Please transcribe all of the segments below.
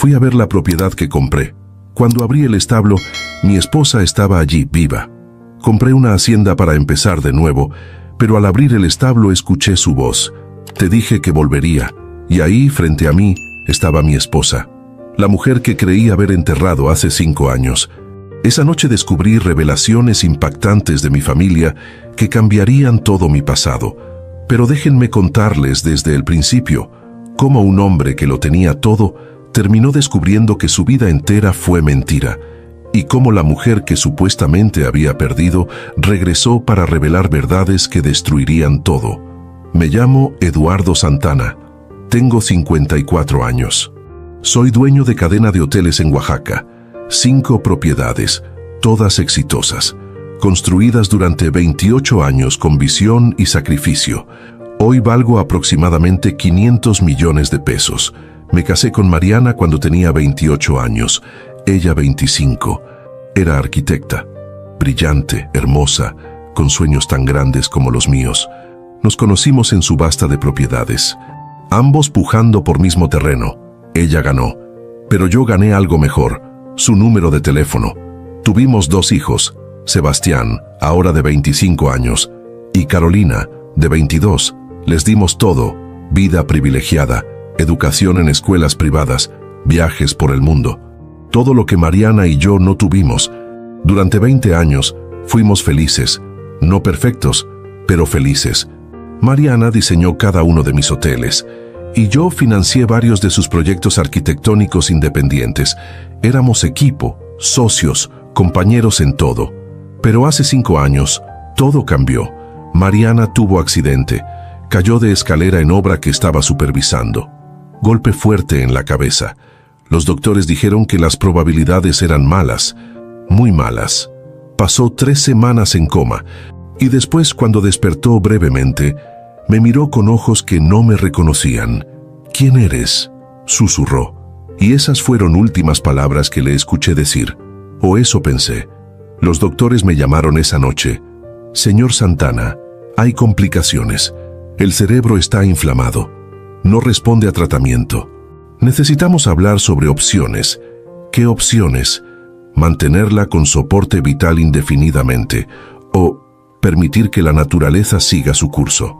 Fui a ver la propiedad que compré. Cuando abrí el establo, mi esposa estaba allí, viva. Compré una hacienda para empezar de nuevo, pero al abrir el establo escuché su voz. Te dije que volvería, y ahí, frente a mí, estaba mi esposa, la mujer que creí haber enterrado hace 5 años. Esa noche descubrí revelaciones impactantes de mi familia que cambiarían todo mi pasado. Pero déjenme contarles desde el principio cómo un hombre que lo tenía todo terminó descubriendo que su vida entera fue mentira, y cómo la mujer que supuestamente había perdido regresó para revelar verdades que destruirían todo. Me llamo Eduardo Santana. Tengo 54 años. Soy dueño de cadena de hoteles en Oaxaca. 5 propiedades, todas exitosas, construidas durante 28 años con visión y sacrificio. Hoy valgo aproximadamente 500 millones de pesos. Me casé con Mariana cuando tenía 28 años, ella 25. Era arquitecta, brillante, hermosa, con sueños tan grandes como los míos. Nos conocimos en subasta de propiedades, ambos pujando por mismo terreno. Ella ganó, pero yo gané algo mejor, su número de teléfono. Tuvimos 2 hijos, Sebastián, ahora de 25 años, y Carolina, de 22. Les dimos todo: vida privilegiada, educación en escuelas privadas, viajes por el mundo. Todo lo que Mariana y yo no tuvimos. Durante 20 años fuimos felices, no perfectos, pero felices. Mariana diseñó cada uno de mis hoteles, y yo financié varios de sus proyectos arquitectónicos independientes. Éramos equipo, socios, compañeros en todo. Pero hace 5 años, todo cambió. Mariana tuvo accidente. Cayó de escalera en obra que estaba supervisando. Golpe fuerte en la cabeza. Los doctores dijeron que las probabilidades eran malas, muy malas. Pasó 3 semanas en coma, y después, cuando despertó brevemente, me miró con ojos que no me reconocían. «¿Quién eres?», susurró. Y esas fueron últimas palabras que le escuché decir. O eso pensé. Los doctores me llamaron esa noche. «Señor Santana, hay complicaciones. El cerebro está inflamado. No responde a tratamiento. Necesitamos hablar sobre opciones». ¿Qué opciones? ¿Mantenerla con soporte vital indefinidamente o permitir que la naturaleza siga su curso?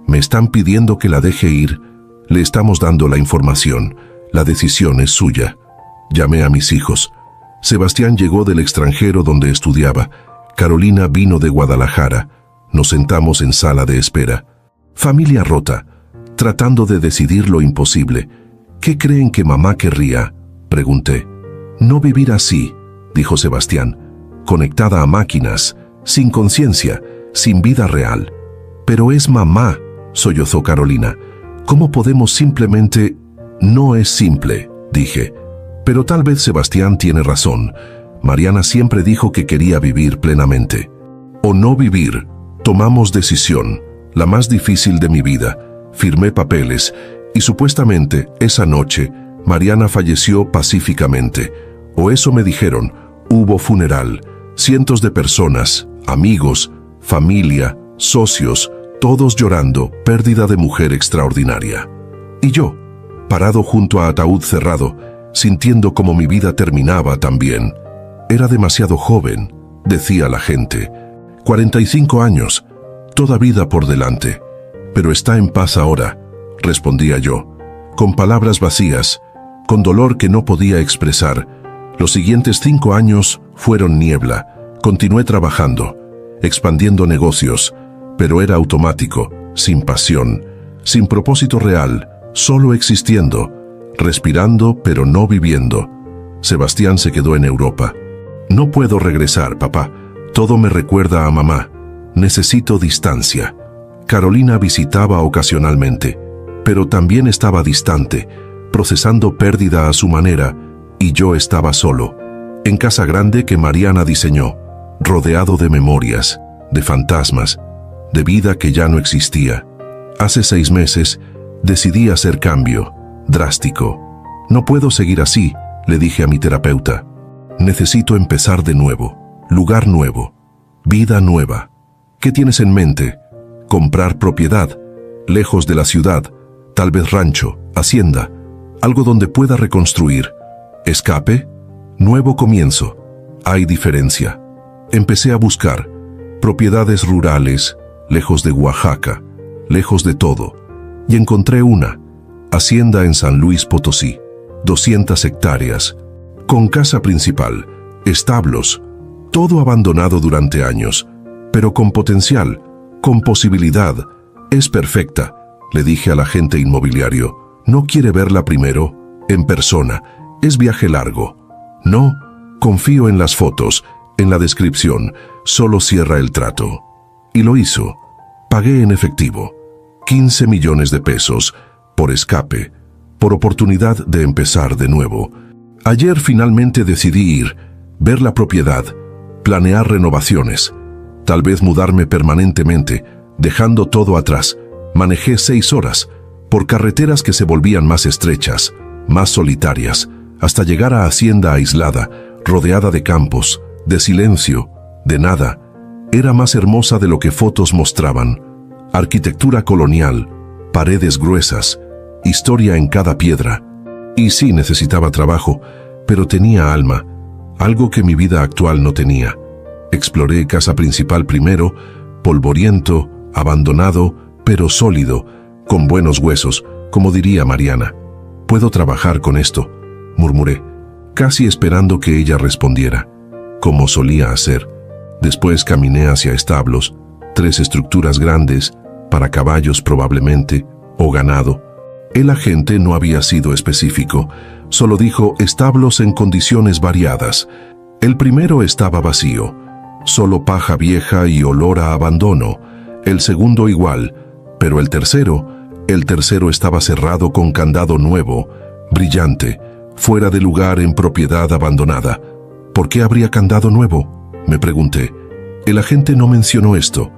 Me están pidiendo que la deje ir. Le estamos dando la información. La decisión es suya. Llamé a mis hijos. Sebastián llegó del extranjero donde estudiaba. Carolina vino de Guadalajara. Nos sentamos en sala de espera. Familia rota, tratando de decidir lo imposible. ¿Qué creen que mamá querría?, pregunté. No vivir así, dijo Sebastián, conectada a máquinas, sin conciencia, sin vida real. Pero es mamá, sollozó Carolina. ¿Cómo podemos simplemente...? No es simple, dije. Pero tal vez Sebastián tiene razón. Mariana siempre dijo que quería vivir plenamente. O no vivir. Tomamos decisión, la más difícil de mi vida. Firmé papeles y supuestamente esa noche Mariana falleció pacíficamente. O eso me dijeron. Hubo funeral, cientos de personas, amigos, familia, socios, todos llorando, pérdida de mujer extraordinaria. Y yo, parado junto a ataúd cerrado, sintiendo como mi vida terminaba también. Era demasiado joven, decía la gente. 45 años, toda vida por delante. Pero está en paz ahora, respondía yo, con palabras vacías, con dolor que no podía expresar. Los siguientes 5 años fueron niebla. Continué trabajando, expandiendo negocios, pero era automático, sin pasión, sin propósito real, solo existiendo, respirando pero no viviendo. Sebastián se quedó en Europa. No puedo regresar, papá. Todo me recuerda a mamá. Necesito distancia. Carolina visitaba ocasionalmente, pero también estaba distante, procesando pérdida a su manera, y yo estaba solo, en casa grande que Mariana diseñó, rodeado de memorias, de fantasmas, de vida que ya no existía. Hace 6 meses decidí hacer cambio, drástico. No puedo seguir así, le dije a mi terapeuta. Necesito empezar de nuevo, lugar nuevo, vida nueva. ¿Qué tienes en mente? Comprar propiedad, lejos de la ciudad, tal vez rancho, hacienda, algo donde pueda reconstruir. ¿Escape? Nuevo comienzo. Hay diferencia. Empecé a buscar propiedades rurales, lejos de Oaxaca, lejos de todo, y encontré una hacienda en San Luis Potosí, 200 hectáreas, con casa principal, establos, todo abandonado durante años, pero con potencial, con posibilidad. Es perfecta, le dije al agente inmobiliario. ¿No quiere verla primero? En persona. Es viaje largo. No, confío en las fotos, en la descripción, solo cierra el trato. Y lo hizo. Pagué en efectivo. 15 millones de pesos, por escape, por oportunidad de empezar de nuevo. Ayer finalmente decidí ir, ver la propiedad, planear renovaciones, tal vez mudarme permanentemente, dejando todo atrás. Manejé 6 horas, por carreteras que se volvían más estrechas, más solitarias, hasta llegar a hacienda aislada, rodeada de campos, de silencio, de nada. Era más hermosa de lo que fotos mostraban. Arquitectura colonial, paredes gruesas, historia en cada piedra. Y sí necesitaba trabajo, pero tenía alma, algo que mi vida actual no tenía. Exploré casa principal primero, polvoriento, abandonado, pero sólido, con buenos huesos, como diría Mariana. «Puedo trabajar con esto», murmuré, casi esperando que ella respondiera, como solía hacer. Después caminé hacia establos, 3 estructuras grandes, para caballos probablemente, o ganado. El agente no había sido específico, solo dijo establos en condiciones variadas. El primero estaba vacío, solo paja vieja y olor a abandono. El segundo igual, pero el tercero estaba cerrado con candado nuevo, brillante, fuera de lugar en propiedad abandonada. ¿Por qué habría candado nuevo?, me pregunté. El agente no mencionó esto.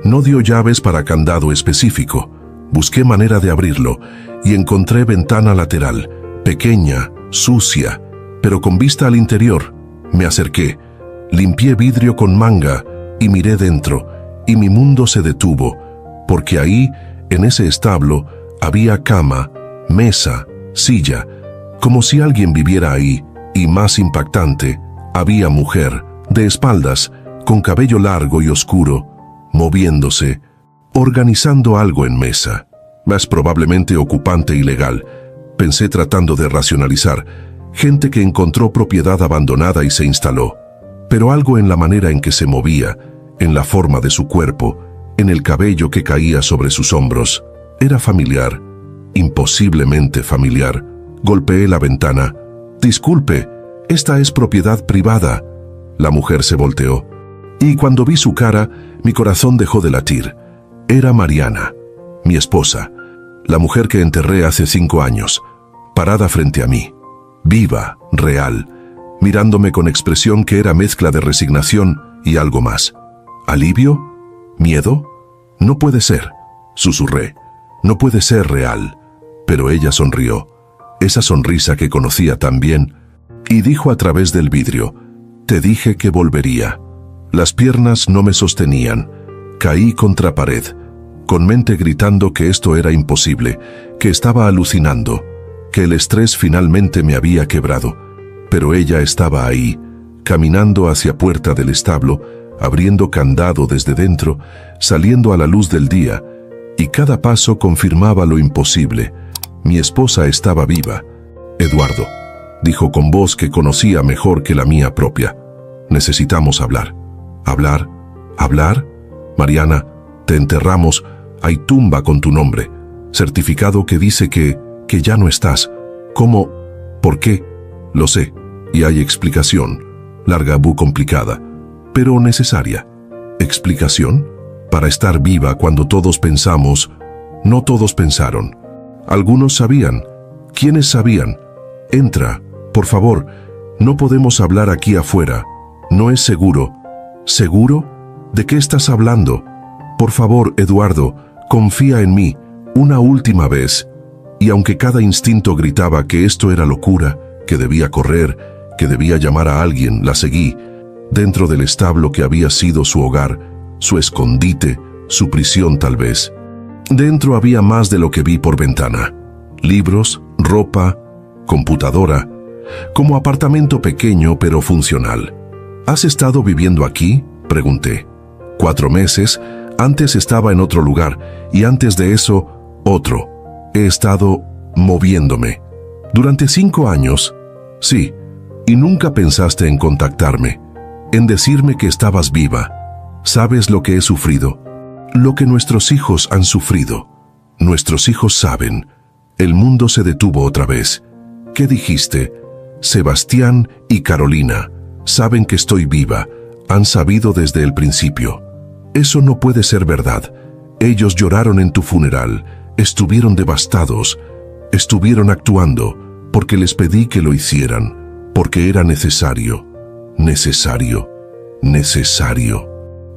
No dio llaves para candado específico. Busqué manera de abrirlo y encontré ventana lateral, pequeña, sucia, pero con vista al interior. Me acerqué, limpié vidrio con manga y miré dentro, y mi mundo se detuvo, porque ahí, en ese establo, había cama, mesa, silla, como si alguien viviera ahí, y más impactante, había mujer, de espaldas, con cabello largo y oscuro, moviéndose, organizando algo en mesa. Más probablemente ocupante ilegal, pensé tratando de racionalizar, gente que encontró propiedad abandonada y se instaló. Pero algo en la manera en que se movía, en la forma de su cuerpo, en el cabello que caía sobre sus hombros, era familiar, imposiblemente familiar. Golpeé la ventana. «Disculpe, esta es propiedad privada». La mujer se volteó, y cuando vi su cara, mi corazón dejó de latir. Era Mariana, mi esposa, la mujer que enterré hace 5 años, parada frente a mí, viva, real, mirándome con expresión que era mezcla de resignación y algo más. ¿Alivio? ¿Miedo? No puede ser, susurré. No puede ser real. Pero ella sonrió, esa sonrisa que conocía tan bien, y dijo a través del vidrio: «Te dije que volvería». Las piernas no me sostenían. Caí contra pared, con mente gritando que esto era imposible, que estaba alucinando, que el estrés finalmente me había quebrado. Pero ella estaba ahí, caminando hacia puerta del establo, abriendo candado desde dentro, saliendo a la luz del día, y cada paso confirmaba lo imposible. Mi esposa estaba viva. «Eduardo», dijo con voz que conocía mejor que la mía propia, «necesitamos hablar». «¿Hablar? ¿Hablar? Mariana, te enterramos, hay tumba con tu nombre, certificado que dice que ya no estás. ¿Cómo? ¿Por qué? Lo sé, y hay explicación, larga, muy complicada, pero necesaria. ¿Explicación? Para estar viva cuando todos pensamos». No todos pensaron. Algunos sabían. ¿Quiénes sabían? «Entra, por favor, no podemos hablar aquí afuera, no es seguro». «¿Seguro? ¿De qué estás hablando? Por favor, Eduardo, confía en mí, una última vez». Y aunque cada instinto gritaba que esto era locura, que debía correr, que debía llamar a alguien, la seguí, dentro del establo que había sido su hogar, su escondite, su prisión tal vez. Dentro había más de lo que vi por ventana. Libros, ropa, computadora, como apartamento pequeño pero funcional. ¿Has estado viviendo aquí?, pregunté. 4 meses, antes estaba en otro lugar, y antes de eso, otro. He estado moviéndome. Durante 5 años, sí, y nunca pensaste en contactarme, en decirme que estabas viva. ¿Sabes lo que he sufrido? Lo que nuestros hijos han sufrido. Nuestros hijos saben. El mundo se detuvo otra vez. ¿Qué dijiste? Sebastián y Carolina saben que estoy viva. Han sabido desde el principio. Eso no puede ser verdad. Ellos lloraron en tu funeral. Estuvieron devastados. Estuvieron actuando porque les pedí que lo hicieran. Porque era necesario. Necesario. Necesario.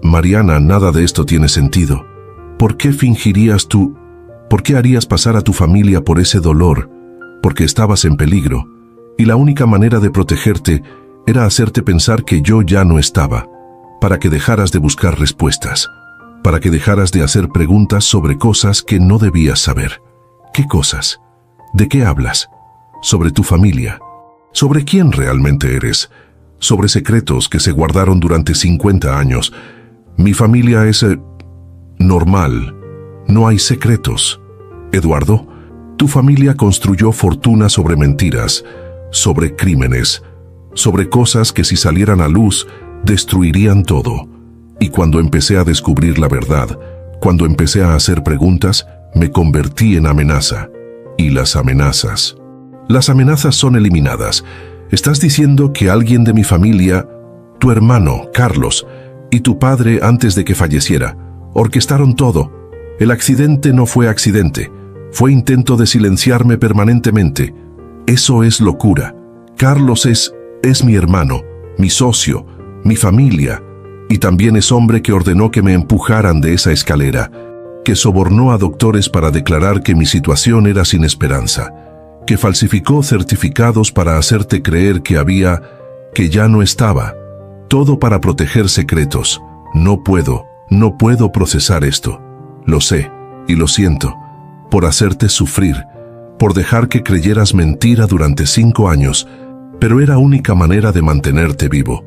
Mariana, nada de esto tiene sentido. ¿Por qué fingirías tú? ¿Por qué harías pasar a tu familia por ese dolor? Porque estabas en peligro, y la única manera de protegerte era hacerte pensar que yo ya no estaba, para que dejaras de buscar respuestas, para que dejaras de hacer preguntas sobre cosas que no debías saber. ¿Qué cosas? ¿De qué hablas? ¿Sobre tu familia? ¿Sobre quién realmente eres? ¿Sobre secretos que se guardaron durante 50 años? Mi familia es normal. No hay secretos. Eduardo, tu familia construyó fortuna sobre mentiras, sobre crímenes, sobre cosas que si salieran a luz, destruirían todo. Y cuando empecé a descubrir la verdad, cuando empecé a hacer preguntas, me convertí en amenaza. Y las amenazas son eliminadas. Estás diciendo que alguien de mi familia, tu hermano, Carlos, y tu padre antes de que falleciera, orquestaron todo. El accidente no fue accidente, fue intento de silenciarme permanentemente. Eso es locura. Carlos es mi hermano, mi socio, mi familia, y también es hombre que ordenó que me empujaran de esa escalera, que sobornó a doctores para declarar que mi situación era sin esperanza, que falsificó certificados para hacerte creer que ya no estaba. Todo para proteger secretos. No puedo procesar esto. Lo sé, y lo siento, por hacerte sufrir, por dejar que creyeras mentira durante 5 años, pero era única manera de mantenerte vivo.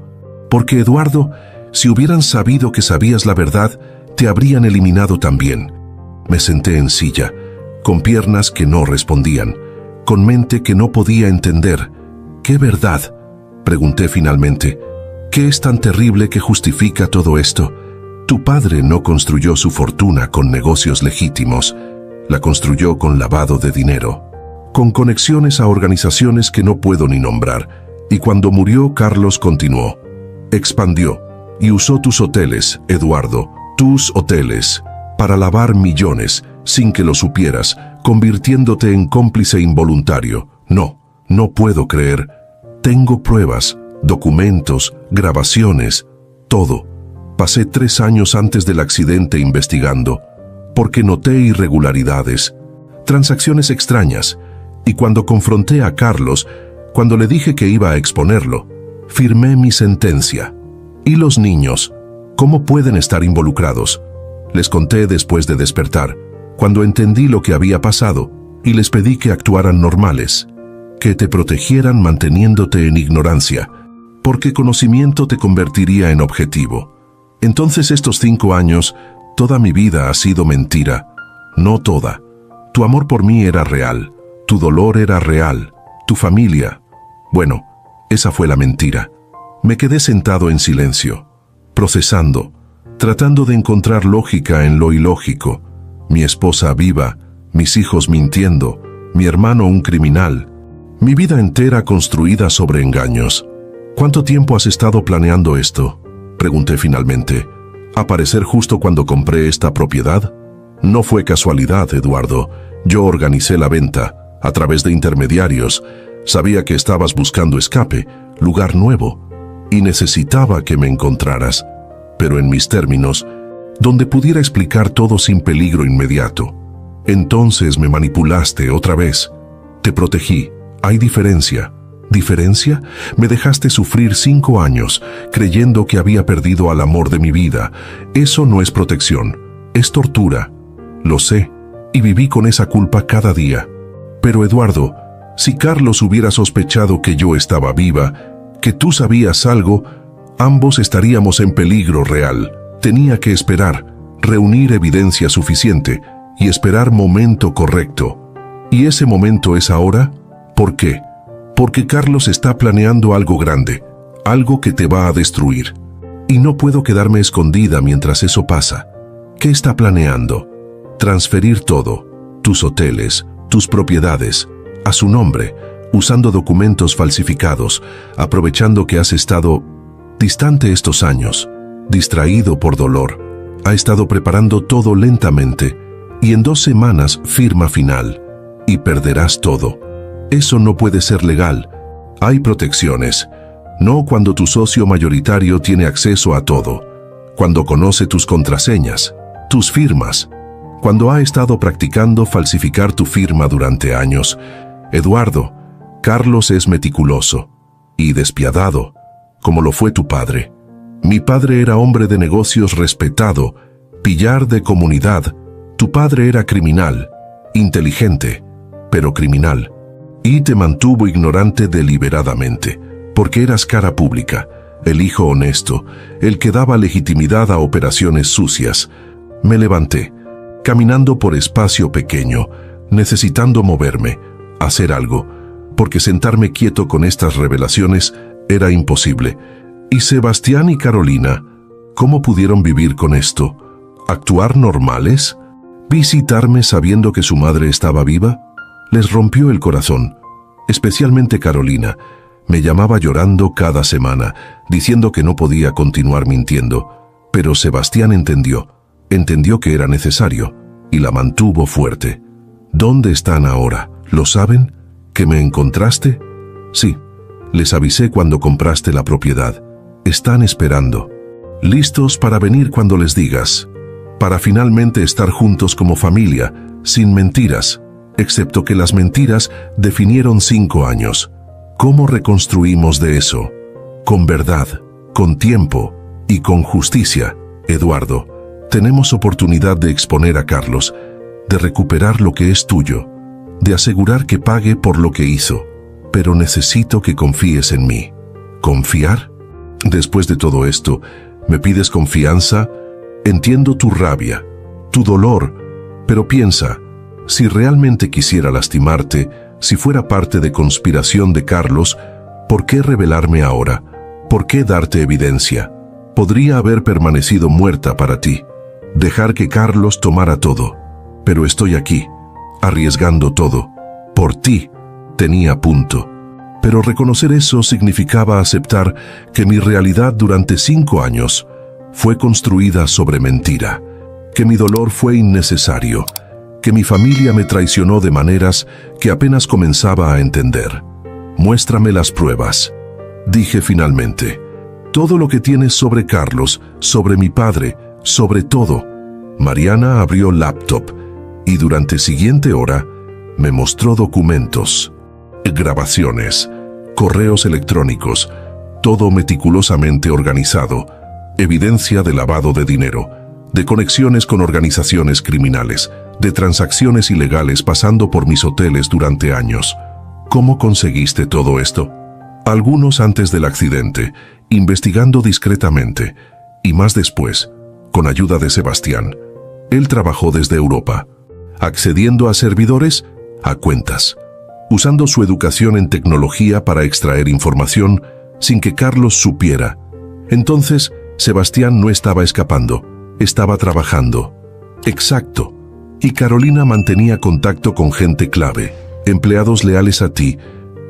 Porque, Eduardo, si hubieran sabido que sabías la verdad, te habrían eliminado también. Me senté en silla, con piernas que no respondían, con mente que no podía entender. ¿Qué verdad?, pregunté finalmente. ¿Qué es tan terrible que justifica todo esto? Tu padre no construyó su fortuna con negocios legítimos, la construyó con lavado de dinero, con conexiones a organizaciones que no puedo ni nombrar, y cuando murió Carlos continuó, expandió, y usó tus hoteles, Eduardo, tus hoteles, para lavar millones, sin que lo supieras, convirtiéndote en cómplice involuntario. No puedo creer. Tengo pruebas, documentos, grabaciones, todo. Pasé 3 años antes del accidente investigando, porque noté irregularidades, transacciones extrañas, y cuando confronté a Carlos, cuando le dije que iba a exponerlo, firmé mi sentencia. ¿Y los niños? ¿Cómo pueden estar involucrados? Les conté después de despertar, cuando entendí lo que había pasado, y les pedí que actuaran normales, que te protegieran manteniéndote en ignorancia, porque conocimiento te convertiría en objetivo. Entonces estos 5 años, toda mi vida ha sido mentira. No toda. Tu amor por mí era real, tu dolor era real, tu familia. Bueno, esa fue la mentira. Me quedé sentado en silencio, procesando, tratando de encontrar lógica en lo ilógico. Mi esposa viva, mis hijos mintiendo, mi hermano un criminal. Mi vida entera construida sobre engaños. ¿Cuánto tiempo has estado planeando esto?, pregunté finalmente. ¿Aparecer justo cuando compré esta propiedad? No fue casualidad, Eduardo. Yo organicé la venta, a través de intermediarios. Sabía que estabas buscando escape, lugar nuevo, y necesitaba que me encontraras, pero en mis términos, donde pudiera explicar todo sin peligro inmediato. Entonces me manipulaste otra vez. Te protegí. Hay diferencia. ¿Diferencia? Me dejaste sufrir 5 años, creyendo que había perdido al amor de mi vida. Eso no es protección, es tortura. Lo sé, y viví con esa culpa cada día. Pero Eduardo, Si Carlos hubiera sospechado que yo estaba viva, que tú sabías algo, ambos estaríamos en peligro real. Tenía que esperar, reunir evidencia suficiente y esperar momento correcto. ¿Y ese momento es ahora? ¿Por qué? Porque Carlos está planeando algo grande, algo que te va a destruir. Y no puedo quedarme escondida mientras eso pasa. ¿Qué está planeando? Transferir todo, tus hoteles, tus propiedades, a su nombre, usando documentos falsificados, aprovechando que has estado distante estos años, distraído por dolor. Ha estado preparando todo lentamente y en 2 semanas firma final y perderás todo. Eso no puede ser legal. Hay protecciones. No cuando tu socio mayoritario tiene acceso a todo, cuando conoce tus contraseñas, tus firmas, cuando ha estado practicando falsificar tu firma durante años. Eduardo, Carlos es meticuloso y despiadado, como lo fue tu padre. Mi padre era hombre de negocios respetado, pillar de comunidad. Tu padre era criminal, inteligente, pero criminal. Y te mantuvo ignorante deliberadamente, porque eras cara pública, el hijo honesto, el que daba legitimidad a operaciones sucias. Me levanté, caminando por espacio pequeño, necesitando moverme, hacer algo, porque sentarme quieto con estas revelaciones era imposible. ¿Y Sebastián y Carolina, cómo pudieron vivir con esto? ¿Actuar normales? ¿Visitarme sabiendo que su madre estaba viva? Les rompió el corazón, especialmente Carolina. Me llamaba llorando cada semana, diciendo que no podía continuar mintiendo. Pero Sebastián entendió que era necesario, y la mantuvo fuerte. ¿Dónde están ahora? ¿Lo saben? ¿Que me encontraste? Sí, les avisé cuando compraste la propiedad. Están esperando, listos para venir cuando les digas, para finalmente estar juntos como familia, sin mentiras, excepto que las mentiras definieron 5 años. ¿Cómo reconstruimos de eso? Con verdad, con tiempo y con justicia. Eduardo, tenemos oportunidad de exponer a Carlos, de recuperar lo que es tuyo, de asegurar que pague por lo que hizo, pero necesito que confíes en mí. ¿Confiar? Después de todo esto, ¿me pides confianza? Entiendo tu rabia, tu dolor, pero piensa, si realmente quisiera lastimarte, si fuera parte de conspiración de Carlos, ¿por qué revelarme ahora? ¿Por qué darte evidencia? Podría haber permanecido muerta para ti, dejar que Carlos tomara todo, pero estoy aquí, arriesgando todo. Por ti, tenía punto. Pero reconocer eso significaba aceptar que mi realidad durante 5 años fue construida sobre mentira, que mi dolor fue innecesario, que mi familia me traicionó de maneras que apenas comenzaba a entender. Muéstrame las pruebas, dije finalmente. Todo lo que tienes sobre Carlos, sobre mi padre, sobre todo. Mariana abrió laptop y durante siguiente hora me mostró documentos, grabaciones, correos electrónicos, todo meticulosamente organizado, evidencia de lavado de dinero, de conexiones con organizaciones criminales, de transacciones ilegales pasando por mis hoteles durante años. ¿Cómo conseguiste todo esto? Algunos antes del accidente, investigando discretamente, y más después, con ayuda de Sebastián. Él trabajó desde Europa, accediendo a servidores, a cuentas, usando su educación en tecnología para extraer información sin que Carlos supiera. Entonces, Sebastián no estaba escapando, estaba trabajando. Exacto. Y Carolina mantenía contacto con gente clave, empleados leales a ti,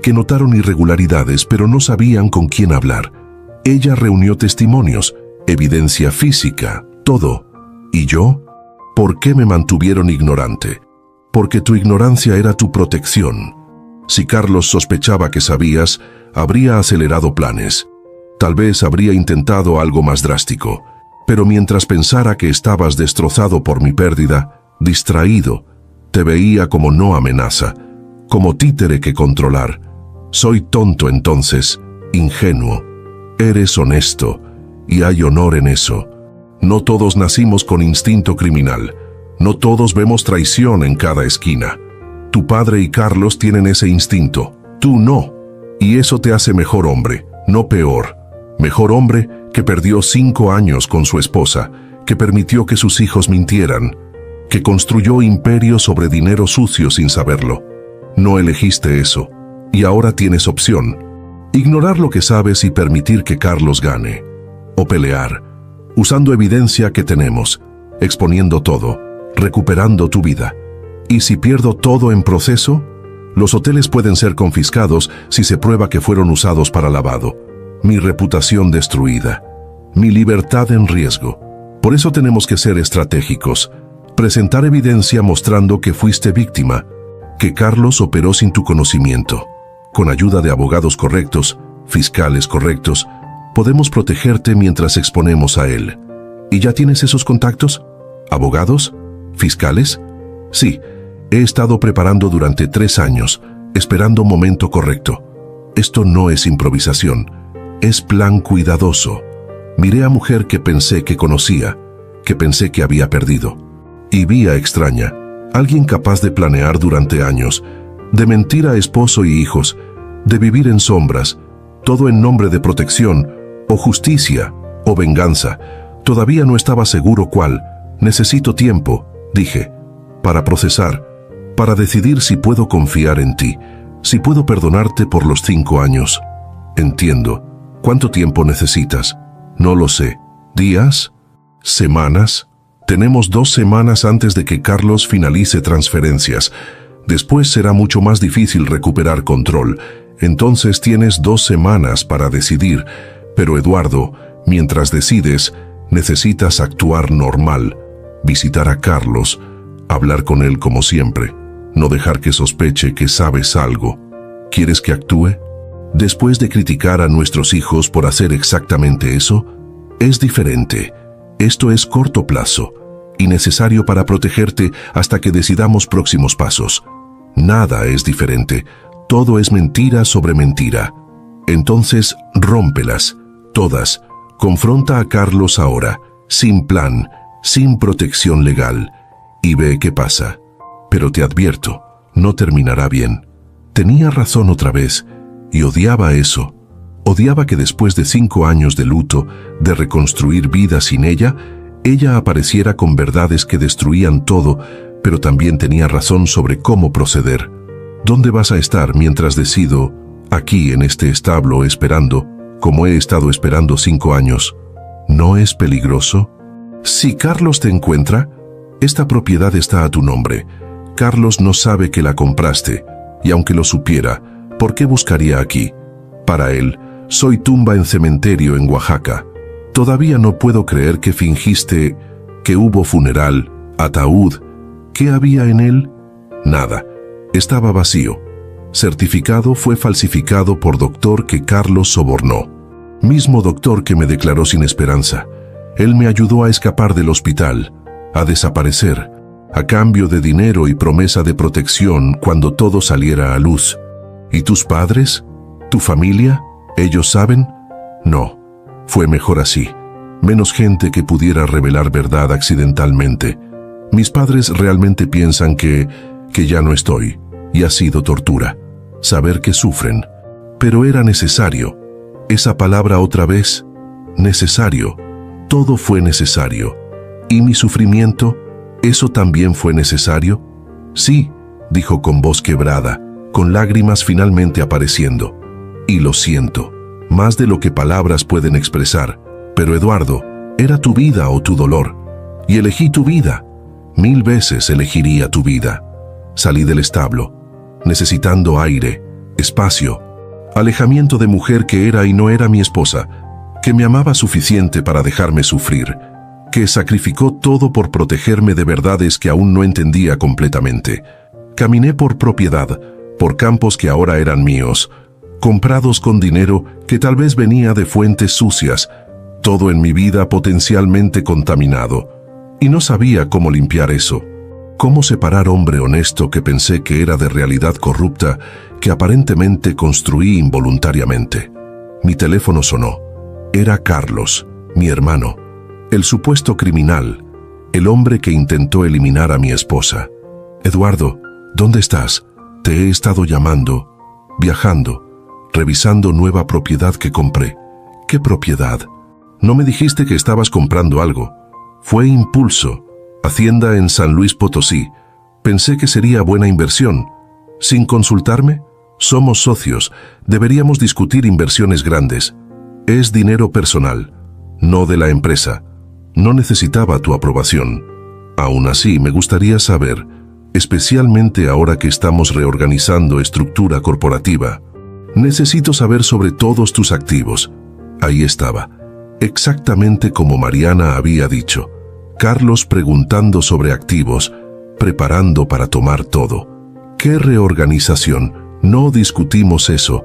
que notaron irregularidades pero no sabían con quién hablar. Ella reunió testimonios, evidencia física, todo. ¿Y yo? ¿Por qué me mantuvieron ignorante? Porque tu ignorancia era tu protección. Si Carlos sospechaba que sabías, habría acelerado planes. Tal vez habría intentado algo más drástico. Pero mientras pensara que estabas destrozado por mi pérdida, distraído, te veía como no amenaza, como títere que controlar. Soy tonto entonces, ingenuo. Eres honesto, y hay honor en eso. No todos nacimos con instinto criminal. No todos vemos traición en cada esquina. Tu padre y Carlos tienen ese instinto, tú no. Y eso te hace mejor hombre, no peor. Mejor hombre que perdió 5 años con su esposa, que permitió que sus hijos mintieran, que construyó imperio sobre dinero sucio sin saberlo. No elegiste eso, y ahora tienes opción. Ignorar lo que sabes y permitir que Carlos gane. O pelear, usando evidencia que tenemos, exponiendo todo, recuperando tu vida. ¿Y si pierdo todo en proceso? Los hoteles pueden ser confiscados si se prueba que fueron usados para lavado. Mi reputación destruida. Mi libertad en riesgo. Por eso tenemos que ser estratégicos. Presentar evidencia mostrando que fuiste víctima, que Carlos operó sin tu conocimiento. Con ayuda de abogados correctos, fiscales correctos, podemos protegerte mientras exponemos a él. ¿Y ya tienes esos contactos? ¿Abogados? ¿Fiscales? Sí, he estado preparando durante 3 años, esperando momento correcto. Esto no es improvisación, es plan cuidadoso. Miré a mujer que pensé que conocía, que pensé que había perdido. Y vi a extraña, alguien capaz de planear durante años, de mentir a esposo y hijos, de vivir en sombras, todo en nombre de protección, o justicia, o venganza. Todavía no estaba seguro cuál. Necesito tiempo, dije, para procesar, para decidir si puedo confiar en ti, si puedo perdonarte por los 5 años. Entiendo. ¿Cuánto tiempo necesitas? No lo sé. ¿Días? ¿Semanas? Tenemos 2 semanas antes de que Carlos finalice transferencias. Después será mucho más difícil recuperar control. Entonces tienes 2 semanas para decidir. Pero Eduardo, mientras decides, necesitas actuar normal. Visitar a Carlos, hablar con él como siempre. No dejar que sospeche que sabes algo. ¿Quieres que actúe? Después de criticar a nuestros hijos por hacer exactamente eso, es diferente. Esto es corto plazo y necesario para protegerte hasta que decidamos próximos pasos. Nada es diferente. Todo es mentira sobre mentira. Entonces, rómpelas, todas. Confronta a Carlos ahora, sin plan, sin protección legal, y ve qué pasa. Pero te advierto, no terminará bien. Tenía razón otra vez, y odiaba eso. Odiaba que después de 5 años de luto, de reconstruir vida sin ella apareciera con verdades que destruían todo, pero también tenía razón sobre cómo proceder. ¿Dónde vas a estar mientras decido, aquí en este establo esperando, como he estado esperando 5 años? ¿No es peligroso? Si Carlos te encuentra, esta propiedad está a tu nombre. Carlos no sabe que la compraste, y aunque lo supiera, ¿por qué buscaría aquí? Para él, soy tumba en cementerio en Oaxaca. Todavía no puedo creer que fingiste, que hubo funeral, ataúd. ¿Qué había en él? Nada. Estaba vacío. Certificado fue falsificado por doctor que Carlos sobornó. Mismo doctor que me declaró sin esperanza. Él me ayudó a escapar del hospital, a desaparecer, a cambio de dinero y promesa de protección cuando todo saliera a luz. ¿Y tus padres? ¿Tu familia? ¿Ellos saben? No. Fue mejor así. Menos gente que pudiera revelar verdad accidentalmente. Mis padres realmente piensan que ya no estoy, y ha sido tortura. Saber que sufren. Pero era necesario. Esa palabra otra vez, necesario. Todo fue necesario. ¿Y mi sufrimiento? ¿Eso también fue necesario? Sí, dijo con voz quebrada, con lágrimas finalmente apareciendo. Y lo siento, más de lo que palabras pueden expresar. Pero Eduardo, era tu vida o tu dolor. Y elegí tu vida. 1000 veces elegiría tu vida. Salí del establo, necesitando aire, espacio, alejamiento de mujer que era y no era mi esposa, que me amaba suficiente para dejarme sufrir, que sacrificó todo por protegerme de verdades que aún no entendía completamente. Caminé por propiedad, por campos que ahora eran míos, comprados con dinero que tal vez venía de fuentes sucias, todo en mi vida potencialmente contaminado. Y no sabía cómo limpiar eso. Cómo separar hombre honesto que pensé que era de realidad corrupta que aparentemente construí involuntariamente. Mi teléfono sonó. Era Carlos, mi hermano, el supuesto criminal, el hombre que intentó eliminar a mi esposa. Eduardo, ¿Dónde estás? Te he estado llamando, viajando, revisando nueva propiedad que compré. ¿Qué propiedad? No me dijiste que estabas comprando algo. Fue impulso. Hacienda en San Luis Potosí. Pensé que sería buena inversión. ¿Sin consultarme? Somos socios. Deberíamos discutir inversiones grandes. Es dinero personal, no de la empresa. No necesitaba tu aprobación. Aún así, me gustaría saber, especialmente ahora que estamos reorganizando estructura corporativa. Necesito saber sobre todos tus activos. Ahí estaba, exactamente como Mariana había dicho. Carlos preguntando sobre activos, preparando para tomar todo. ¿Qué reorganización? No discutimos eso.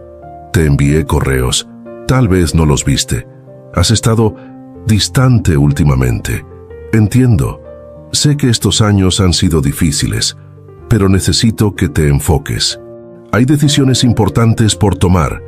Te envié correos. Tal vez no los viste. Has estado distante últimamente. Entiendo. Sé que estos años han sido difíciles, pero necesito que te enfoques. Hay decisiones importantes por tomar.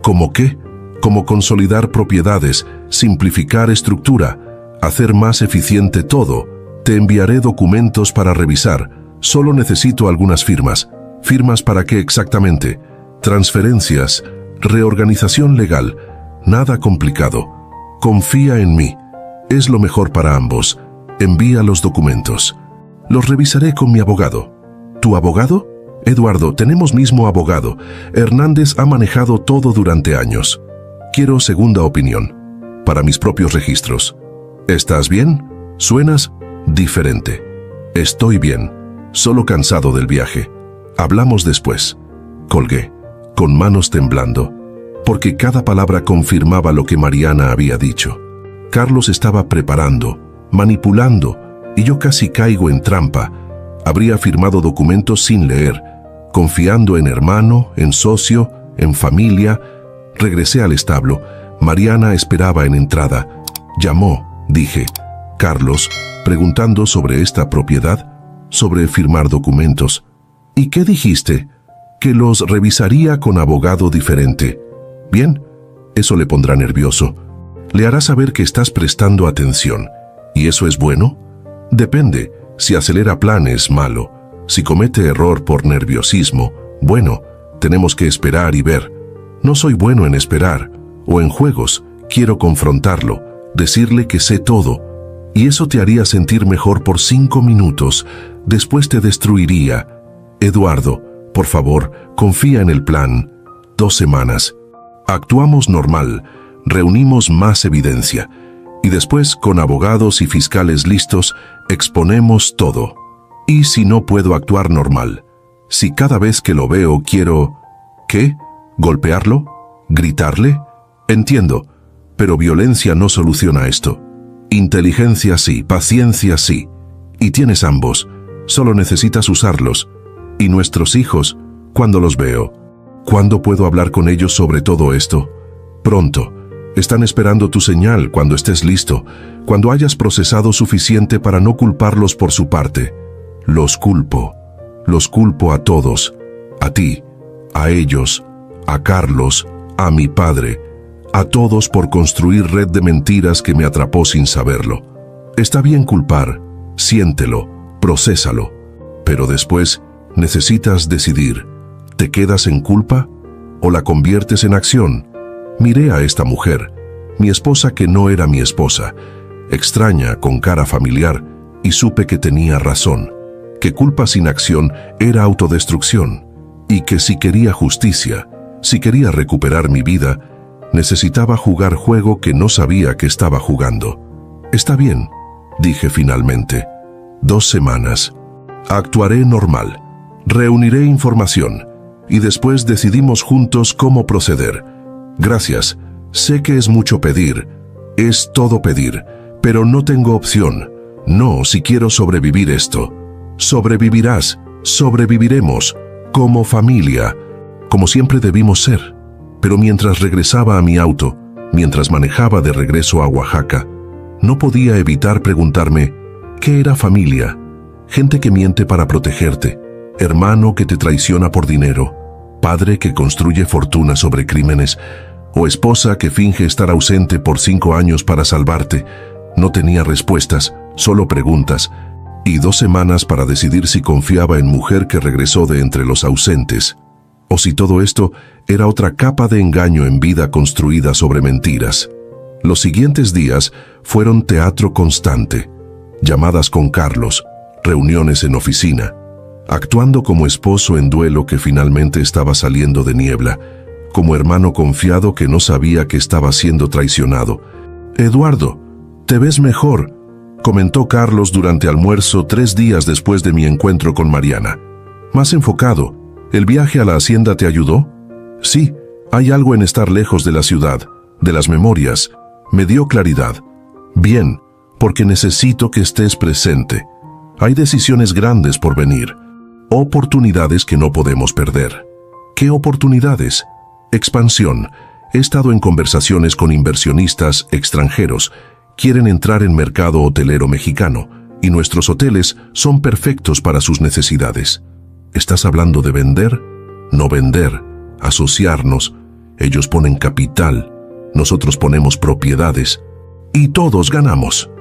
¿Cómo qué? Como consolidar propiedades, simplificar estructura, hacer más eficiente todo. Te enviaré documentos para revisar. Solo necesito algunas firmas. ¿Firmas para qué exactamente? Transferencias, reorganización legal. Nada complicado. Confía en mí. Es lo mejor para ambos. Envía los documentos. Los revisaré con mi abogado. ¿Tu abogado? Eduardo, tenemos mismo abogado. Hernández ha manejado todo durante años. Quiero segunda opinión. Para mis propios registros. ¿Estás bien? Suenas diferente. Estoy bien. Solo cansado del viaje. Hablamos después. Colgué, con manos temblando, porque cada palabra confirmaba lo que Mariana había dicho. Carlos estaba preparando, manipulando, y yo casi caigo en trampa. Habría firmado documentos sin leer, confiando en hermano, en socio, en familia. Regresé al establo. Mariana esperaba en entrada. Llamó, dije. Carlos, preguntando sobre esta propiedad, sobre firmar documentos. ¿Y qué dijiste? Que los revisaría con abogado diferente. Bien, eso le pondrá nervioso. Le hará saber que estás prestando atención. ¿Y eso es bueno? Depende. Si acelera planes, malo. Si comete error por nerviosismo, bueno, tenemos que esperar y ver. No soy bueno en esperar, o en juegos. Quiero confrontarlo, decirle que sé todo. Y eso te haría sentir mejor por 5 minutos. Después te destruiría. Eduardo, por favor, confía en el plan. 2 semanas. Actuamos normal, reunimos más evidencia. Y después, con abogados y fiscales listos, exponemos todo. ¿Y si no puedo actuar normal? Si cada vez que lo veo quiero... ¿Qué? ¿Golpearlo? ¿Gritarle? Entiendo, pero violencia no soluciona esto. Inteligencia sí, paciencia sí. Y tienes ambos. Solo necesitas usarlos. ¿Y nuestros hijos? ¿Cuándo los veo? ¿Cuándo puedo hablar con ellos sobre todo esto? Pronto. Están esperando tu señal cuando estés listo, cuando hayas procesado suficiente para no culparlos por su parte. Los culpo a todos, a ti, a ellos, a Carlos, a mi padre, a todos por construir red de mentiras que me atrapó sin saberlo. Está bien culpar, siéntelo, procésalo, pero después necesitas decidir. ¿Te quedas en culpa o la conviertes en acción? Miré a esta mujer, mi esposa que no era mi esposa, extraña, con cara familiar, y supe que tenía razón, que culpa sin acción era autodestrucción, y que si quería justicia, si quería recuperar mi vida, necesitaba jugar juego que no sabía que estaba jugando. Está bien, dije finalmente. 2 semanas. Actuaré normal. Reuniré información. Y después decidimos juntos cómo proceder. Gracias. Sé que es mucho pedir. Es todo pedir. Pero no tengo opción. No, si quiero sobrevivir esto. Sobrevivirás. Sobreviviremos. Como familia. Como siempre debimos ser. Pero mientras regresaba a mi auto, mientras manejaba de regreso a Oaxaca, no podía evitar preguntarme, ¿qué era familia? Gente que miente para protegerte, hermano que te traiciona por dinero, padre que construye fortuna sobre crímenes, o esposa que finge estar ausente por 5 años para salvarte. No tenía respuestas, solo preguntas, y 2 semanas para decidir si confiaba en mujer que regresó de entre los ausentes, o si todo esto era otra capa de engaño en vida construida sobre mentiras. Los siguientes días fueron teatro constante, llamadas con Carlos, reuniones en oficina, actuando como esposo en duelo que finalmente estaba saliendo de niebla, como hermano confiado que no sabía que estaba siendo traicionado. «Eduardo, te ves mejor», comentó Carlos durante almuerzo 3 días después de mi encuentro con Mariana. «Más enfocado. ¿El viaje a la hacienda te ayudó?» «Sí, hay algo en estar lejos de la ciudad, de las memorias. Me dio claridad». «Bien, porque necesito que estés presente. Hay decisiones grandes por venir, oportunidades que no podemos perder». «¿Qué oportunidades?» «Expansión. He estado en conversaciones con inversionistas extranjeros. Quieren entrar en mercado hotelero mexicano, y nuestros hoteles son perfectos para sus necesidades». «¿Estás hablando de vender?» «No vender, asociarnos. Ellos ponen capital, nosotros ponemos propiedades, y todos ganamos».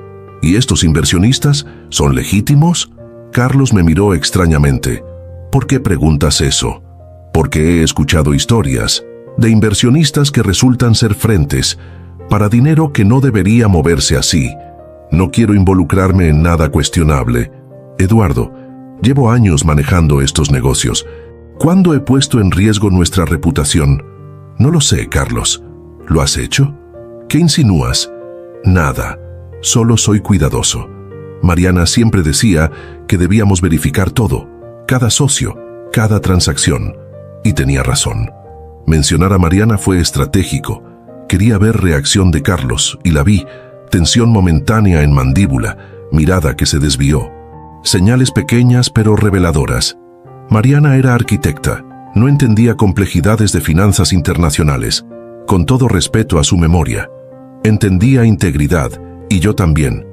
«¿Y estos inversionistas son legítimos?» Carlos me miró extrañamente. «¿Por qué preguntas eso?» «Porque he escuchado historias de inversionistas que resultan ser frentes para dinero que no debería moverse así. No quiero involucrarme en nada cuestionable. Eduardo, llevo años manejando estos negocios. ¿Cuándo he puesto en riesgo nuestra reputación?» «No lo sé, Carlos». «¿Lo has hecho?» «¿Qué insinúas?» «Nada. Solo soy cuidadoso. Mariana siempre decía que debíamos verificar todo, cada socio, cada transacción. Y tenía razón. Mencionar a Mariana fue estratégico. Quería ver reacción de Carlos, y la vi. Tensión momentánea en mandíbula, mirada que se desvió. Señales pequeñas pero reveladoras. Mariana era arquitecta, no entendía complejidades de finanzas internacionales, con todo respeto a su memoria. Entendía integridad, y yo también.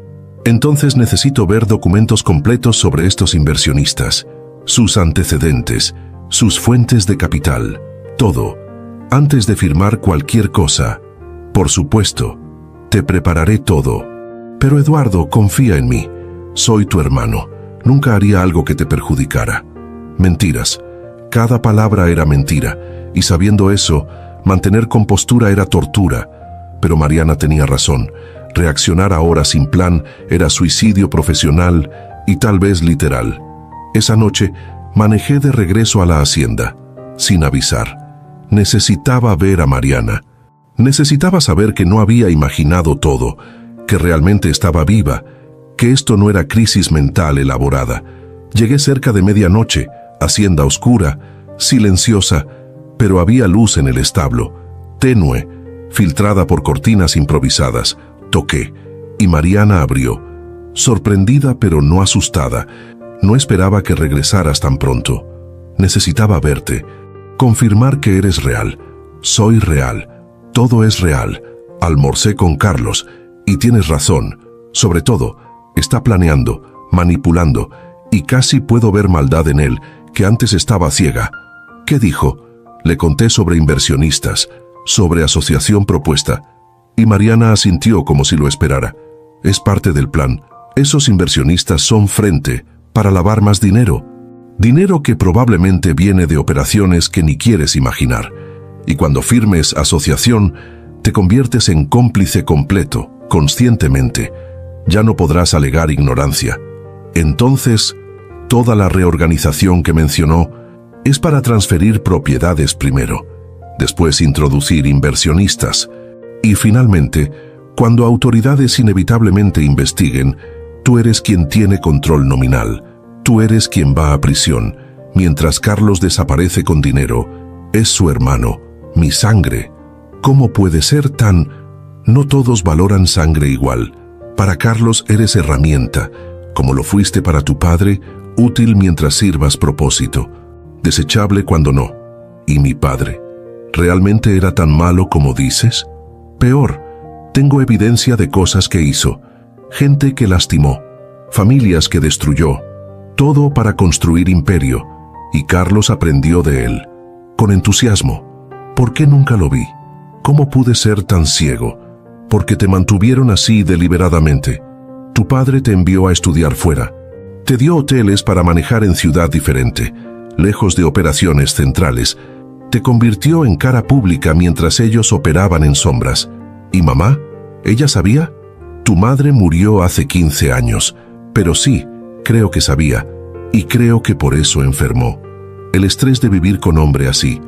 Entonces necesito ver documentos completos sobre estos inversionistas, sus antecedentes, sus fuentes de capital, todo, antes de firmar cualquier cosa. Por supuesto, te prepararé todo. Pero Eduardo, confía en mí. Soy tu hermano. Nunca haría algo que te perjudicara. Mentiras. Cada palabra era mentira, y sabiendo eso, mantener compostura era tortura. Pero Mariana tenía razón. Reaccionar ahora sin plan era suicidio profesional y tal vez literal. Esa noche manejé de regreso a la hacienda, sin avisar. Necesitaba ver a Mariana. Necesitaba saber que no había imaginado todo, que realmente estaba viva, que esto no era crisis mental elaborada. Llegué cerca de medianoche, hacienda oscura, silenciosa, pero había luz en el establo, tenue, filtrada por cortinas improvisadas. Toqué, y Mariana abrió, sorprendida pero no asustada. No esperaba que regresaras tan pronto. Necesitaba verte, confirmar que eres real. Soy real, todo es real. Almorcé con Carlos, y tienes razón. Sobre todo, está planeando, manipulando, y casi puedo ver maldad en él, que antes estaba ciega. ¿Qué dijo? Le conté sobre inversionistas, sobre asociación propuesta, y Mariana asintió como si lo esperara. Es parte del plan. Esos inversionistas son frente para lavar más dinero. Dinero que probablemente viene de operaciones que ni quieres imaginar. Y cuando firmes asociación, te conviertes en cómplice completo, conscientemente. Ya no podrás alegar ignorancia. Entonces, toda la reorganización que mencionó es para transferir propiedades primero, después introducir inversionistas, y finalmente, cuando autoridades inevitablemente investiguen, tú eres quien tiene control nominal. Tú eres quien va a prisión, mientras Carlos desaparece con dinero. Es su hermano, mi sangre. ¿Cómo puede ser tan...? No todos valoran sangre igual. Para Carlos eres herramienta, como lo fuiste para tu padre, útil mientras sirvas propósito, desechable cuando no. ¿Y mi padre? ¿Realmente era tan malo como dices? Peor, tengo evidencia de cosas que hizo, gente que lastimó, familias que destruyó, todo para construir imperio, y Carlos aprendió de él, con entusiasmo. ¿Por qué nunca lo vi? ¿Cómo pude ser tan ciego? Porque te mantuvieron así deliberadamente. Tu padre te envió a estudiar fuera. Te dio hoteles para manejar en ciudad diferente, lejos de operaciones centrales. Te convirtió en cara pública mientras ellos operaban en sombras. ¿Y mamá? ¿Ella sabía? Tu madre murió hace 15 años, pero sí, creo que sabía, y creo que por eso enfermó. El estrés de vivir con hombre así,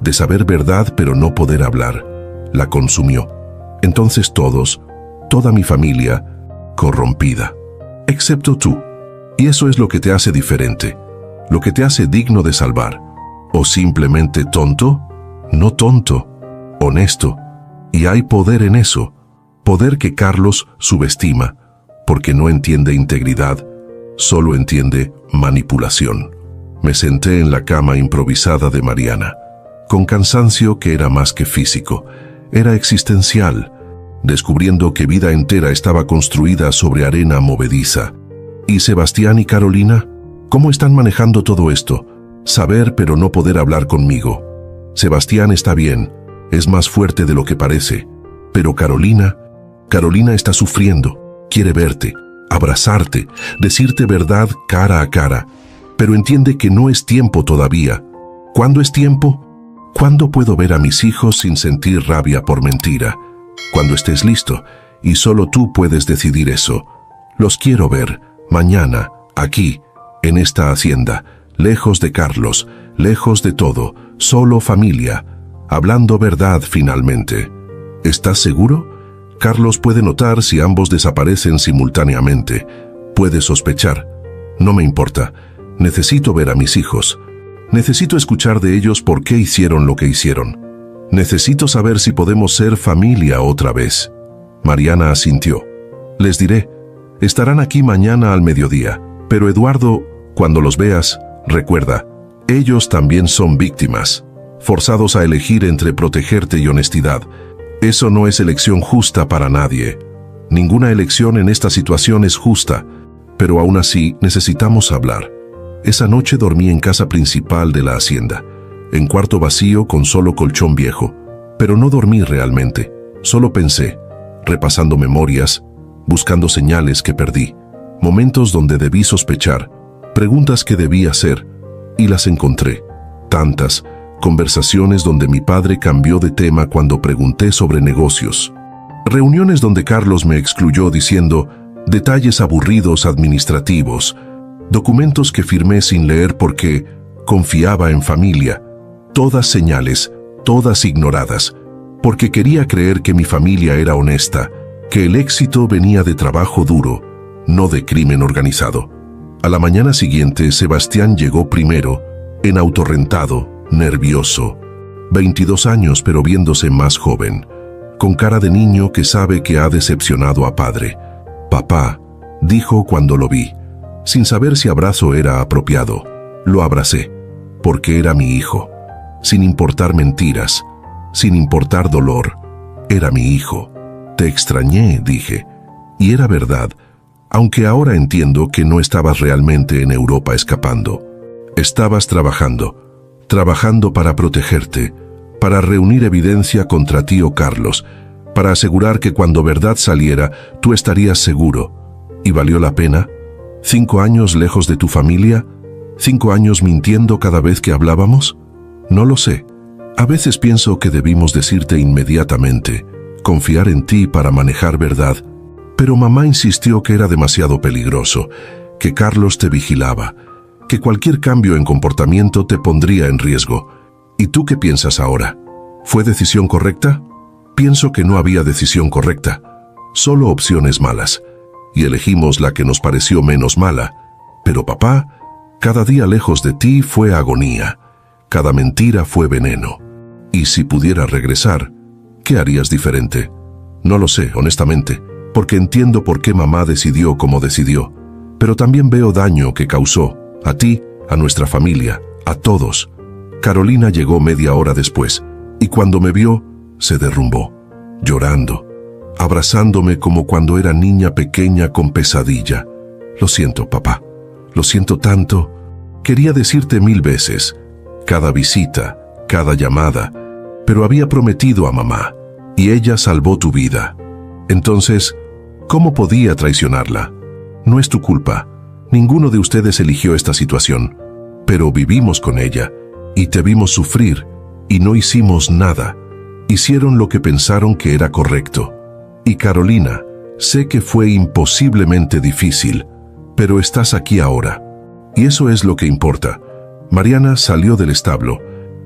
de saber verdad pero no poder hablar, la consumió. Entonces todos, toda mi familia, corrompida, excepto tú. Y eso es lo que te hace diferente, lo que te hace digno de salvar. ¿O simplemente tonto? No tonto, honesto. Y hay poder en eso, poder que Carlos subestima, porque no entiende integridad, solo entiende manipulación. Me senté en la cama improvisada de Mariana, con cansancio que era más que físico, era existencial, descubriendo que vida entera estaba construida sobre arena movediza. ¿Y Sebastián y Carolina? ¿Cómo están manejando todo esto? Saber pero no poder hablar conmigo. Sebastián está bien, es más fuerte de lo que parece, pero Carolina está sufriendo, quiere verte, abrazarte, decirte verdad cara a cara, pero entiende que no es tiempo todavía. ¿Cuándo es tiempo? ¿Cuándo puedo ver a mis hijos sin sentir rabia por mentira? Cuando estés listo, y solo tú puedes decidir eso. Los quiero ver, mañana, aquí, en esta hacienda, lejos de Carlos, lejos de todo, solo familia, hablando verdad finalmente. ¿Estás seguro? Carlos puede notar si ambos desaparecen simultáneamente. Puede sospechar. No me importa. Necesito ver a mis hijos. Necesito escuchar de ellos por qué hicieron lo que hicieron. Necesito saber si podemos ser familia otra vez. Mariana asintió. Les diré. Estarán aquí mañana al mediodía. Pero Eduardo, cuando los veas, recuerda, ellos también son víctimas, forzados a elegir entre protegerte y honestidad. Eso no es elección justa para nadie. Ninguna elección en esta situación es justa, pero aún así necesitamos hablar. Esa noche dormí en casa principal de la hacienda, en cuarto vacío con solo colchón viejo, pero no dormí realmente, solo pensé, repasando memorias, buscando señales que perdí, momentos donde debí sospechar, preguntas que debí hacer, y las encontré. Tantas conversaciones donde mi padre cambió de tema cuando pregunté sobre negocios. Reuniones donde Carlos me excluyó diciendo detalles aburridos administrativos, documentos que firmé sin leer porque confiaba en familia, todas señales, todas ignoradas, porque quería creer que mi familia era honesta, que el éxito venía de trabajo duro, no de crimen organizado. A la mañana siguiente, Sebastián llegó primero, en auto rentado, nervioso. 22 años, pero viéndose más joven, con cara de niño que sabe que ha decepcionado a padre. Papá, dijo cuando lo vi, sin saber si abrazo era apropiado. Lo abracé, porque era mi hijo, sin importar mentiras, sin importar dolor. Era mi hijo. Te extrañé, dije, y era verdad, aunque ahora entiendo que no estabas realmente en Europa escapando. Estabas trabajando para protegerte, para reunir evidencia contra tío Carlos, para asegurar que cuando verdad saliera, tú estarías seguro. ¿Y valió la pena? 5 años lejos de tu familia, 5 años mintiendo cada vez que hablábamos. No lo sé. A veces pienso que debimos decirte inmediatamente, confiar en ti para manejar verdad, pero mamá insistió que era demasiado peligroso, que Carlos te vigilaba, que cualquier cambio en comportamiento te pondría en riesgo. ¿Y tú qué piensas ahora? ¿Fue decisión correcta? Pienso que no había decisión correcta, solo opciones malas, y elegimos la que nos pareció menos mala. Pero papá, cada día lejos de ti fue agonía, cada mentira fue veneno. Y si pudiera regresar, ¿qué harías diferente? No lo sé, honestamente, porque entiendo por qué mamá decidió como decidió, pero también veo daño que causó, a ti, a nuestra familia, a todos. Carolina llegó media hora después, y cuando me vio, se derrumbó, llorando, abrazándome como cuando era niña pequeña con pesadilla. Lo siento, papá, lo siento tanto. Quería decirte 1000 veces, cada visita, cada llamada, pero había prometido a mamá, y ella salvó tu vida. Entonces, ¿cómo podía traicionarla? No es tu culpa. Ninguno de ustedes eligió esta situación, pero vivimos con ella y te vimos sufrir y no hicimos nada. Hicieron lo que pensaron que era correcto. Y Carolina, sé que fue imposiblemente difícil, pero estás aquí ahora. Y eso es lo que importa. Mariana salió del establo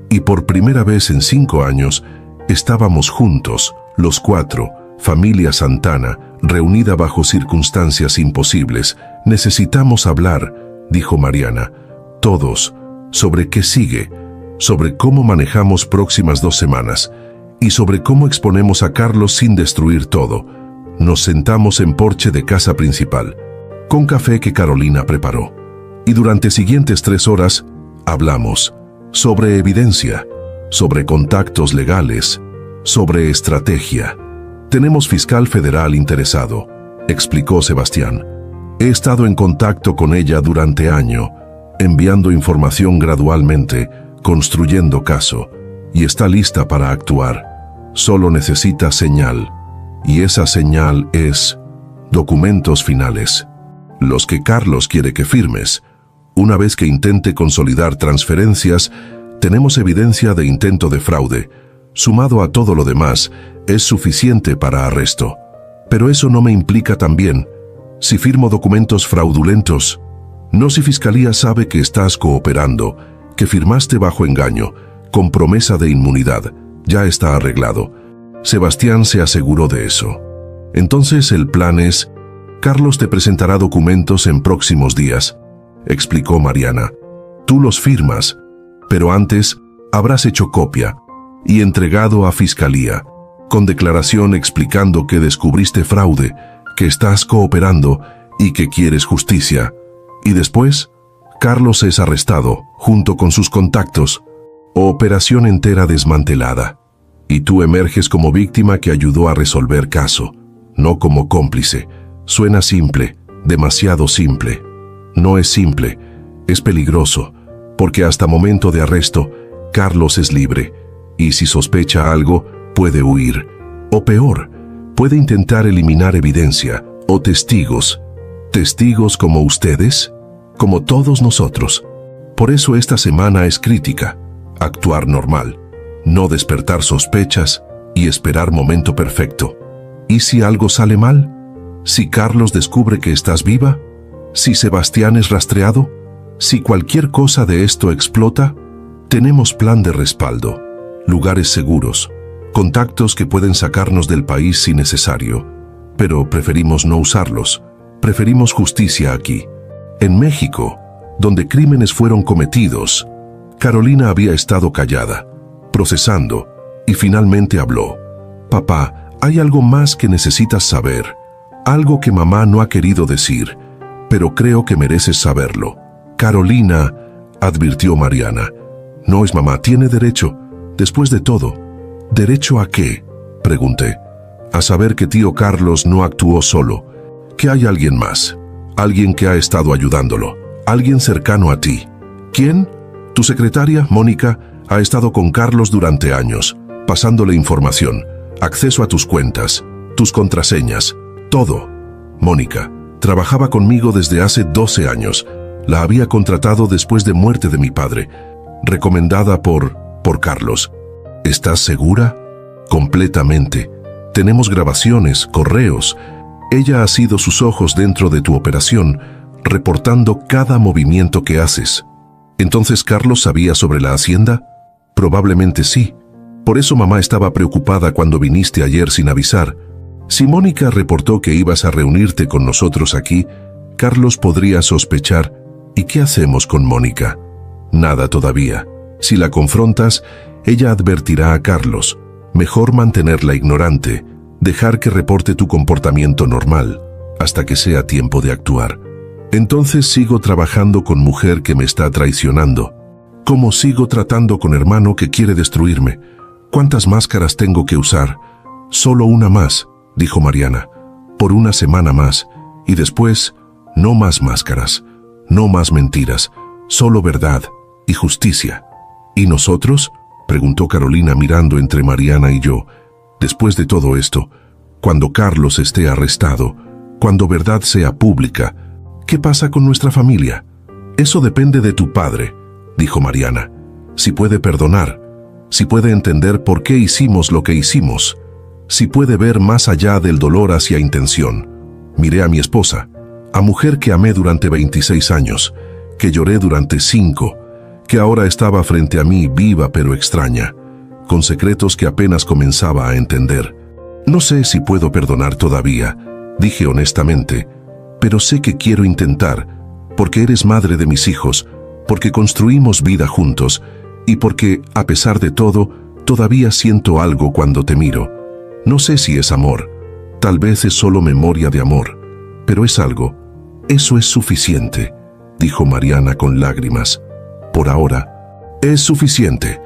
y por primera vez en 5 años estábamos juntos, los 4, familia Santana, reunida bajo circunstancias imposibles. Necesitamos hablar, dijo Mariana, todos, sobre qué sigue, sobre cómo manejamos próximas 2 semanas y sobre cómo exponemos a Carlos sin destruir todo. Nos sentamos en porche de casa principal, con café que Carolina preparó. Y durante siguientes 3 horas, hablamos sobre evidencia, sobre contactos legales, sobre estrategia. Tenemos fiscal federal interesado, explicó Sebastián. He estado en contacto con ella durante año, enviando información gradualmente, construyendo caso, y está lista para actuar. Solo necesita señal, y esa señal es documentos finales, los que Carlos quiere que firmes. Una vez que intente consolidar transferencias, tenemos evidencia de intento de fraude. Sumado a todo lo demás, es suficiente para arresto. Pero eso no me implica también si firmo documentos fraudulentos. No si Fiscalía sabe que estás cooperando, que firmaste bajo engaño, con promesa de inmunidad. Ya está arreglado. Sebastián se aseguró de eso. Entonces el plan es: Carlos te presentará documentos en próximos días, explicó Mariana. Tú los firmas, pero antes habrás hecho copia y entregado a Fiscalía, con declaración explicando que descubriste fraude, que estás cooperando y que quieres justicia. Y después, Carlos es arrestado, junto con sus contactos. Operación entera desmantelada. Y tú emerges como víctima que ayudó a resolver caso, no como cómplice. Suena simple, demasiado simple. No es simple, es peligroso, porque hasta momento de arresto, Carlos es libre, y si sospecha algo, puede huir. O peor, puede intentar eliminar evidencia o testigos. ¿Testigos como ustedes? Como todos nosotros. Por eso esta semana es crítica. Actuar normal, no despertar sospechas y esperar momento perfecto. ¿Y si algo sale mal? ¿Si Carlos descubre que estás viva? ¿Si Sebastián es rastreado? ¿Si cualquier cosa de esto explota? Tenemos plan de respaldo, lugares seguros, contactos que pueden sacarnos del país si necesario, pero preferimos no usarlos. Preferimos justicia aquí. En México, donde crímenes fueron cometidos, Carolina había estado callada, procesando, y finalmente habló. Papá, hay algo más que necesitas saber, algo que mamá no ha querido decir, pero creo que mereces saberlo. Carolina, advirtió Mariana. No es mamá, tiene derecho. Después de todo, ¿derecho a qué?, pregunté. A saber que tío Carlos no actuó solo, que hay alguien más, alguien que ha estado ayudándolo, alguien cercano a ti. ¿Quién? Tu secretaria, Mónica, ha estado con Carlos durante años, pasándole información, acceso a tus cuentas, tus contraseñas, todo. Mónica trabajaba conmigo desde hace 12 años. La había contratado después de muerte de mi padre, recomendada por Carlos. ¿Estás segura? Completamente. Tenemos grabaciones, correos. Ella ha sido sus ojos dentro de tu operación, reportando cada movimiento que haces. ¿Entonces Carlos sabía sobre la hacienda? Probablemente sí. Por eso mamá estaba preocupada cuando viniste ayer sin avisar. Si Mónica reportó que ibas a reunirte con nosotros aquí, Carlos podría sospechar. ¿Y qué hacemos con Mónica? Nada todavía. Si la confrontas, ella advertirá a Carlos. Mejor mantenerla ignorante, dejar que reporte tu comportamiento normal, hasta que sea tiempo de actuar. Entonces sigo trabajando con mujer que me está traicionando. ¿Cómo sigo tratando con hermano que quiere destruirme? ¿Cuántas máscaras tengo que usar? Solo una más, dijo Mariana. Por una semana más. Y después, no más máscaras. No más mentiras. Solo verdad y justicia. ¿Y nosotros?, preguntó Carolina mirando entre Mariana y yo. Después de todo esto, cuando Carlos esté arrestado, cuando verdad sea pública, ¿Qué pasa con nuestra familia? Eso depende de tu padre, dijo Mariana. Si puede perdonar, si puede entender por qué hicimos lo que hicimos, si puede ver más allá del dolor hacia intención. Miré a mi esposa, a mujer que amé durante 26 años, que lloré durante 5, que ahora estaba frente a mí viva pero extraña, con secretos que apenas comenzaba a entender. No sé si puedo perdonar todavía, dije honestamente, pero sé que quiero intentar, porque eres madre de mis hijos, porque construimos vida juntos y porque, a pesar de todo, todavía siento algo cuando te miro. No sé si es amor, tal vez es solo memoria de amor, pero es algo. Eso es suficiente, dijo Mariana con lágrimas. Por ahora, es suficiente.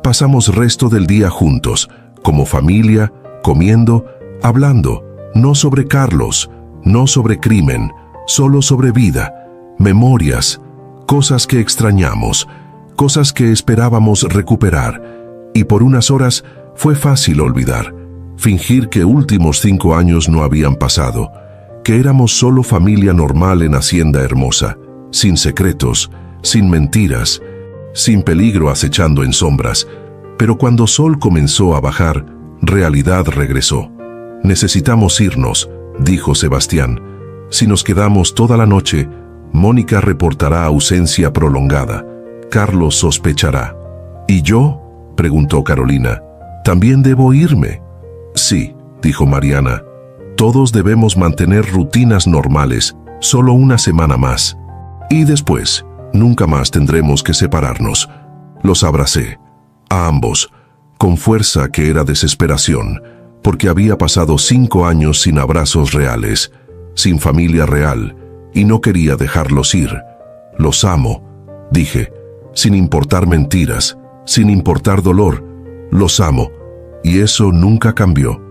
Pasamos resto del día juntos, como familia, comiendo, hablando, no sobre Carlos, no sobre crimen, solo sobre vida, memorias, cosas que extrañamos, cosas que esperábamos recuperar, y por unas horas fue fácil olvidar, fingir que últimos 5 años no habían pasado, que éramos solo familia normal en Hacienda Hermosa, sin secretos, sin mentiras, sin peligro acechando en sombras. Pero cuando sol comenzó a bajar, realidad regresó. Necesitamos irnos, dijo Sebastián. Si nos quedamos toda la noche, Mónica reportará ausencia prolongada. Carlos sospechará. ¿Y yo?, preguntó Carolina. ¿También debo irme? Sí, dijo Mariana. Todos debemos mantener rutinas normales, solo una semana más. Y después, nunca más tendremos que separarnos. Los abracé, a ambos, con fuerza que era desesperación, porque había pasado 5 años sin abrazos reales, sin familia real, y no quería dejarlos ir. Los amo, dije, sin importar mentiras, sin importar dolor. Los amo, y eso nunca cambió.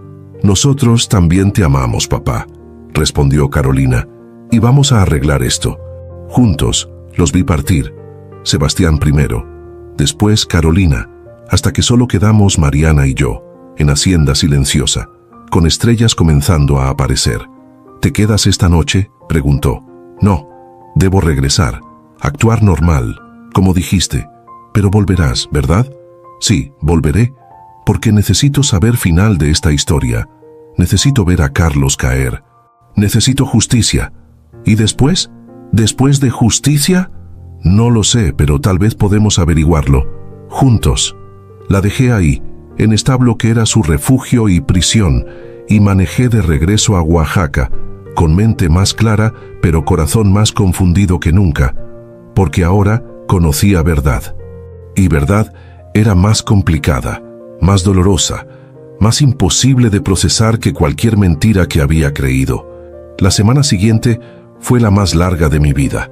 Nosotros también te amamos, papá, respondió Carolina, y vamos a arreglar esto. Juntos los vi partir, Sebastián primero, después Carolina, hasta que solo quedamos Mariana y yo, en Hacienda silenciosa, con estrellas comenzando a aparecer. ¿Te quedas esta noche?, preguntó. No, debo regresar, actuar normal, como dijiste, pero volverás, ¿verdad? Sí, volveré, porque necesito saber final de esta historia. Necesito ver a Carlos caer. Necesito justicia. ¿Y después? ¿Después de justicia? No lo sé, pero tal vez podemos averiguarlo. Juntos. La dejé ahí, en establo que era su refugio y prisión, y manejé de regreso a Oaxaca, con mente más clara, pero corazón más confundido que nunca, porque ahora conocía verdad. Y verdad era más complicada, más dolorosa, más imposible de procesar que cualquier mentira que había creído. La semana siguiente fue la más larga de mi vida.